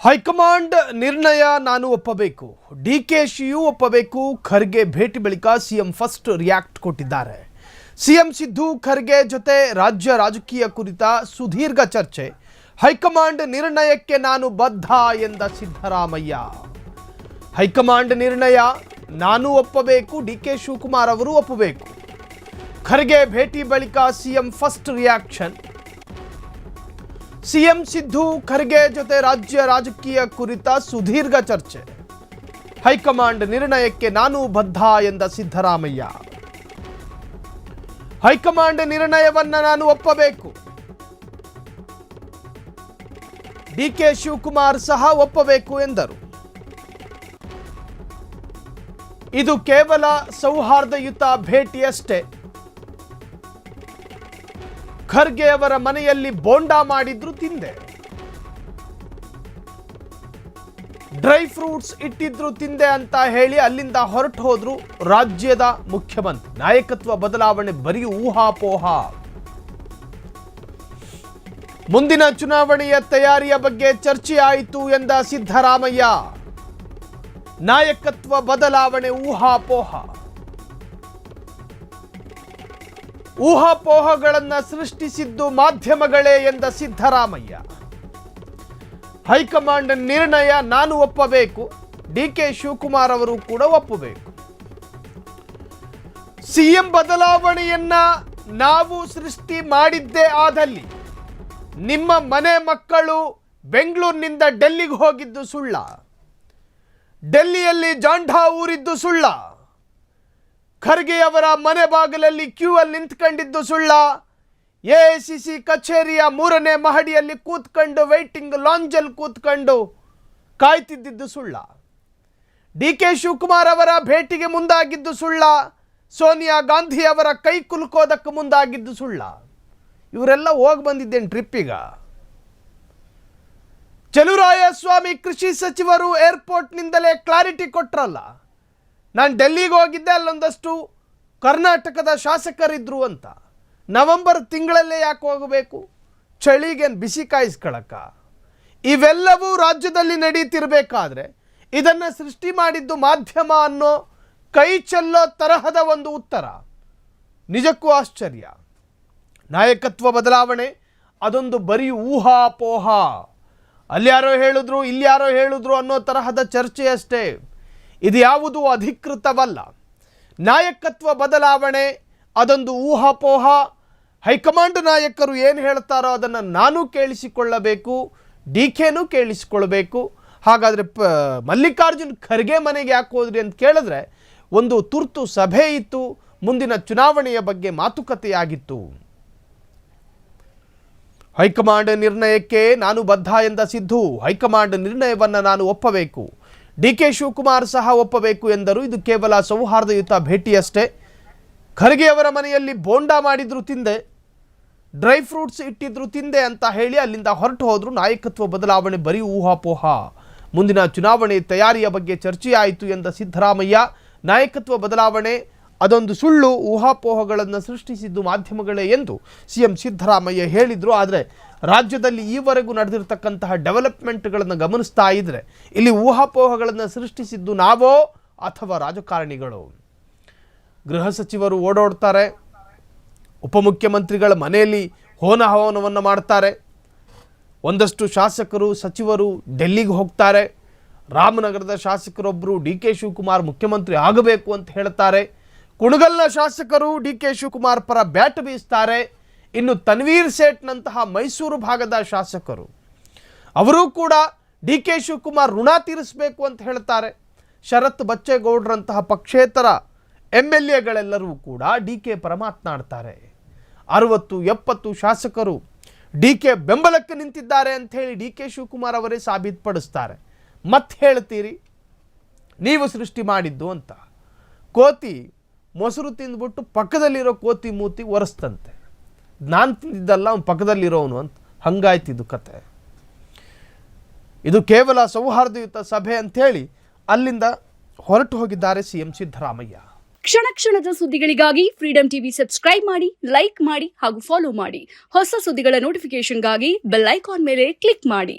High command ನಿರ್ಣಯ ನಾನು ಒಪ್ಪಬೇಕು, ಡಿಕೆಶಿಯು ಒಪ್ಪಬೇಕು. ಖರ್ಗೆ ಭೇಟಿ ಬಳಿಕ ಸಿಎಂ ಫಸ್ಟ್ ರಿಯಾಕ್ಟ್ ಕೊಟ್ಟಿದ್ದಾರೆ. ಸಿಎಂ ಸಿದ್ದು ಖರ್ಗೆ ಜೊತೆ ರಾಜ್ಯ ರಾಜಕೀಯ ಕುರಿತ ಸುದೀರ್ಘ ಚರ್ಚೆ. ಹೈಕಮಾಂಡ್ ನಿರ್ಣಯಕ್ಕೆ ನಾನು ಬದ್ಧ ಎಂದ ಸಿದ್ದರಾಮಯ್ಯ. ಹೈಕಮಾಂಡ್ ನಿರ್ಣಯ ನಾನು ಒಪ್ಪಬೇಕು, ಡಿಕೆ ಶಿವಕುಮಾರ್ ಅವರು ಒಪ್ಪಬೇಕು. ಖರ್ಗೆ ಭೇಟಿ ಬಳಿಕ CM first reaction. CM Siddu Kharge ಜೊತೆ ರಾಜ್ಯ ರಾಜಕೀಯ ಕುರಿತ ಸುದೀರ್ಘ ಚರ್ಚೆ. ಹೈಕಮಾಂಡ್ ನಿರ್ಣಯಕ್ಕೆ ನಾನು ಬದ್ಧ ಎಂದ ಸಿದ್ದರಾಮಯ್ಯ. ಹೈಕಮಾಂಡ್ ನಿರ್ಣಯವನ್ನ ನಾನು ಒಪ್ಪಬೇಕು, ಡಿಕೆ ಶಿವಕುಮಾರ್ ಸಹ ಒಪ್ಪಬೇಕು ಎಂದರು. ಇದು ಕೇವಲ ಸೌಹಾರ್ದಯುತ ಭೇಟಿಯಷ್ಟೇ. ಖರ್ಗೆ ಅವರ ಮನೆಯಲ್ಲಿ ಬೋಂಡಾ ಮಾಡಿದ್ರು ತಿಂದೆ, ಡ್ರೈ ಫ್ರೂಟ್ಸ್ ಇಟ್ಟಿದ್ರು ತಿಂದೆ ಅಂತ ಹೇಳಿ ಅಲ್ಲಿಂದ ಹೊರಟು ಹೋದ್ರು ರಾಜ್ಯದ ಮುಖ್ಯಮಂತ್ರಿ. ನಾಯಕತ್ವ ಬದಲಾವಣೆ ಬರೀ ಊಹಾಪೋಹ. ಮುಂದಿನ ಚುನಾವಣೆಯ ತಯಾರಿಯ ಬಗ್ಗೆ ಚರ್ಚೆ ಆಯಿತು ಎಂದ ಸಿದ್ದರಾಮಯ್ಯ. ನಾಯಕತ್ವ ಬದಲಾವಣೆ ಊಹಾಪೋಹ. ಊಹಾಪೋಹಗಳನ್ನು ಸೃಷ್ಟಿಸಿದ್ದು ಮಾಧ್ಯಮಗಳೇ ಎಂದ ಸಿದ್ದರಾಮಯ್ಯ. ಹೈಕಮಾಂಡ್ ನಿರ್ಣಯ ನಾನು ಒಪ್ಪಬೇಕು, ಡಿಕೆ ಶಿವಕುಮಾರ್ ಅವರು ಕೂಡ ಒಪ್ಪಬೇಕು. ಸಿಎಂ ಬದಲಾವಣೆಯನ್ನ ನಾವು ಸೃಷ್ಟಿ ಮಾಡಿದ್ದೇ ಆದಲ್ಲಿ ನಿಮ್ಮ ಮನೆ ಮಕ್ಕಳು ಬೆಂಗಳೂರಿನಿಂದ ಡೆಲ್ಲಿಗೆ ಹೋಗಿದ್ದು ಸುಳ್ಳ, ಡೆಲ್ಲಿಯಲ್ಲಿ ಜಾಂಢಾ ಊರಿದ್ದು ಸುಳ್ಳ, ಖರ್ಗೆ ಅವರ ಮನೆ ಬಾಗಿಲಲ್ಲಿ ಕ್ಯೂ ಅಲ್ಲಿ ನಿಂತ್ಕೊಂಡಿದ್ದು ಸುಳ್ಳ, ಎಐಸಿಸಿ ಕಚೇರಿಯ 3ನೇ ಮಹಡಿಯಲ್ಲಿ ಕೂತ್ಕೊಂಡು ವೈಟಿಂಗ್ ಲಾಂಜಲ್ಲಿ ಕೂತ್ಕೊಂಡು ಕಾಯ್ತಿದ್ದಿದ್ದು ಸುಳ್ಳ, ಡಿಕೆ ಶಿವಕುಮಾರ್ ಅವರ ಭೇಟಿಗೆ ಮುಂದಾಗಿದ್ದು ಸುಳ್ಳ, ಸೋನಿಯಾ ಗಾಂಧಿ ಅವರ ಕೈ ಕುಲುಕೋದಕ್ಕೆ ಮುಂದಾಗಿದ್ದು ಸುಳ್ಳ. ಇವರೆಲ್ಲ ಹೋಗಿ ಬಂದಿದ್ದೇನೆ ಟ್ರಿಪ್ಪಿಗ. ಚಲುವರಾಯಸ್ವಾಮಿ ಕೃಷಿ ಸಚಿವರು ಏರ್ಪೋರ್ಟ್ನಿಂದಲೇ ಕ್ಲಾರಿಟಿ ಕೊಟ್ರಲ್ಲ, ನಾನು ಡೆಲ್ಲಿಗೆ ಹೋಗಿದ್ದೆ, ಅಲ್ಲೊಂದಷ್ಟು ಕರ್ನಾಟಕದ ಶಾಸಕರಿದ್ರು ಅಂತ. ನವೆಂಬರ್ ತಿಂಗಳಲ್ಲೇ ಯಾಕೆ ಹೋಗಬೇಕು? ಚಳಿಗೇನು ಬಿಸಿ ಕಾಯಿಸ್ಕೊಳಕ್ಕ? ಇವೆಲ್ಲವೂ ರಾಜ್ಯದಲ್ಲಿ ನಡೀತಿರ್ಬೇಕಾದ್ರೆ ಇದನ್ನು ಸೃಷ್ಟಿ ಮಾಡಿದ್ದು ಮಾಧ್ಯಮ ಅನ್ನೋ ಕೈ ಚೆಲ್ಲೋ ತರಹದ ಒಂದು ಉತ್ತರ ನಿಜಕ್ಕೂ ಆಶ್ಚರ್ಯ. ನಾಯಕತ್ವ ಬದಲಾವಣೆ ಅದೊಂದು ಬರೀ ಊಹಾಪೋಹ. ಅಲ್ಯಾರೋ ಹೇಳಿದ್ರು, ಇಲ್ಯಾರೋ ಹೇಳಿದ್ರು ಅನ್ನೋ ತರಹದ ಚರ್ಚೆ ಅಷ್ಟೇ. ಇದು ಯಾವುದೂ ಅಧಿಕೃತವಲ್ಲ. ನಾಯಕತ್ವ ಬದಲಾವಣೆ ಅದೊಂದು ಊಹಾಪೋಹ. ಹೈಕಮಾಂಡ್ ನಾಯಕರು ಏನು ಹೇಳ್ತಾರೋ ಅದನ್ನು ನಾನು ಕೇಳಿಸಿಕೊಳ್ಳಬೇಕು, ಡಿಕೆನೂ ಕೇಳಿಸಿಕೊಳ್ಬೇಕು. ಹಾಗಾದರೆ ಮಲ್ಲಿಕಾರ್ಜುನ್ ಖರ್ಗೆ ಮನೆಗೆ ಯಾಕೆ ಹೋದ್ರಿ ಅಂತ ಕೇಳಿದ್ರೆ, ಒಂದು ತುರ್ತು ಸಭೆ ಇತ್ತು, ಮುಂದಿನ ಚುನಾವಣೆಯ ಬಗ್ಗೆ ಮಾತುಕತೆಯಾಗಿತ್ತು. ಹೈಕಮಾಂಡ್ ನಿರ್ಣಯಕ್ಕೆ ನಾನು ಬದ್ಧ ಎಂದ ಸಿದ್ದು. ಹೈಕಮಾಂಡ್ ನಿರ್ಣಯವನ್ನು ನಾನು ಒಪ್ಪಬೇಕು, ಡಿಕೆ ಶಿವಕುಮಾರ್ ಸಹ ಒಪ್ಪಬೇಕು ಎಂದರು. ಇದು ಕೇವಲ ಸೌಹಾರ್ದಯುತ ಭೇಟಿಯಷ್ಟೇ. ಖರ್ಗೆ ಅವರ ಮನೆಯಲ್ಲಿ ಬೋಂಡಾ ಮಾಡಿದ್ರು ತಿಂದೆ, ಡ್ರೈ ಫ್ರೂಟ್ಸ್ ಇಟ್ಟಿದ್ರು ತಿಂದೆ ಅಂತ ಹೇಳಿ ಅಲ್ಲಿಂದ ಹೊರಟು ಹೋದ್ರು. ನಾಯಕತ್ವ ಬದಲಾವಣೆ ಬರೀ ಊಹಾಪೋಹ. ಮುಂದಿನ ಚುನಾವಣೆ ತಯಾರಿಯ ಬಗ್ಗೆ ಚರ್ಚೆಯಾಯಿತು ಎಂದ ಸಿದ್ದರಾಮಯ್ಯ. ನಾಯಕತ್ವ ಬದಲಾವಣೆ ಅದೊಂದು ಸುಳ್ಳು, ಊಹಾಪೋಹಗಳನ್ನು ಸೃಷ್ಟಿಸಿದ್ದು ಮಾಧ್ಯಮಗಳೇ ಎಂದು ಸಿಎಂ ಸಿದ್ದರಾಮಯ್ಯ ಹೇಳಿದರು. ಆದರೆ ರಾಜ್ಯದಲ್ಲಿ ಈವರೆಗೂ ನಡೆದಿರತಕ್ಕಂತಹ ಡೆವಲಪ್ಮೆಂಟ್ಗಳನ್ನು ಗಮನಿಸ್ತಾ ಇದ್ದರೆ ಇಲ್ಲಿ ಊಹಾಪೋಹಗಳನ್ನು ಸೃಷ್ಟಿಸಿದ್ದು ನಾವೋ ಅಥವಾ ರಾಜಕಾರಣಿಗಳು. ಗೃಹ ಸಚಿವರು ಓಡಾಡ್ತಾರೆ, ಉಪಮುಖ್ಯಮಂತ್ರಿಗಳ ಮನೆಯಲ್ಲಿ ಹವನವನ್ನು ಮಾಡ್ತಾರೆ, ಒಂದಷ್ಟು ಶಾಸಕರು ಸಚಿವರು ಡೆಲ್ಲಿಗೆ ಹೋಗ್ತಾರೆ, ರಾಮನಗರದ ಶಾಸಕರೊಬ್ಬರು ಡಿಕೆ ಶಿವಕುಮಾರ್ ಮುಖ್ಯಮಂತ್ರಿ ಆಗಬೇಕು ಅಂತ ಹೇಳ್ತಾರೆ, ಕುಣಗಲ್ನ ಶಾಸಕರು ಡಿಕೆ ಶಿವಕುಮಾರ್ ಪರ ಬ್ಯಾಟ್ ಬೀಸ್ತಾರೆ, ಇನ್ನು ತನ್ವೀರ್ ಸೇಠ್ನಂತಹ ಮೈಸೂರು ಭಾಗದ ಶಾಸಕರು ಅವರು ಕೂಡ ಡಿಕೆ ಶಿವಕುಮಾರ್ ಋಣ ತೀರಿಸಬೇಕು ಅಂತ ಹೇಳ್ತಾರೆ. ಶರತ್ ಬಚ್ಚೇಗೌಡರಂತಹ ಪಕ್ಷೇತರ MLAಗಳೆಲ್ಲರೂ ಕೂಡ ಡಿಕೆ ಪರ ಮಾತನಾಡ್ತಾರೆ. 60-70 ಶಾಸಕರು ಡಿಕೆ ಬೆಂಬಲಕ್ಕೆ ನಿಂತಿದ್ದಾರೆ ಅಂತ ಹೇಳಿ ಡಿಕೆ ಶಿವಕುಮಾರ್ ಅವರೇ ಸಾಬೀತುಪಡಿಸ್ತಾರೆ. ಮತ್ತೆ ಹೇಳ್ತೀರಿ ನೀವು ಸೃಷ್ಟಿ ಮಾಡಿದ್ದು ಅಂತ. ಕೋತಿ ಮೊಸರು ತಿಂದ್ಬಿಟ್ಟು ಪಕ್ಕದಲ್ಲಿರೋ ಕೋತಿ ಮೂತಿ ಒರೆಸ್ತಂತೆ. ನಾನು ತಿಂದಿದ್ದಲ್ಲ, ಅವ್ನು ಪಕ್ಕದಲ್ಲಿರೋನು ಅಂತ. ಹಂಗಾಯ್ತಿದ್ದು ಕತೆ. ಇದು ಕೇವಲ ಸೌಹಾರ್ದಯುತ ಸಭೆ ಅಂಥೇಳಿ ಅಲ್ಲಿಂದ ಹೊರಟು ಹೋಗಿದ್ದಾರೆ ಸಿಎಂ ಸಿದ್ದರಾಮಯ್ಯ. ಕ್ಷಣ ಕ್ಷಣದ ಸುದ್ದಿಗಳಿಗಾಗಿ ಫ್ರೀಡಂ ಟಿವಿ ಸಬ್ಸ್ಕ್ರೈಬ್ ಮಾಡಿ, ಲೈಕ್ ಮಾಡಿ ಹಾಗೂ ಫಾಲೋ ಮಾಡಿ. ಹೊಸ ಸುದ್ದಿಗಳ ನೋಟಿಫಿಕೇಶನ್ಗಾಗಿ ಬೆಲ್ ಐಕಾನ್ ಮೇಲೆ ಕ್ಲಿಕ್ ಮಾಡಿ.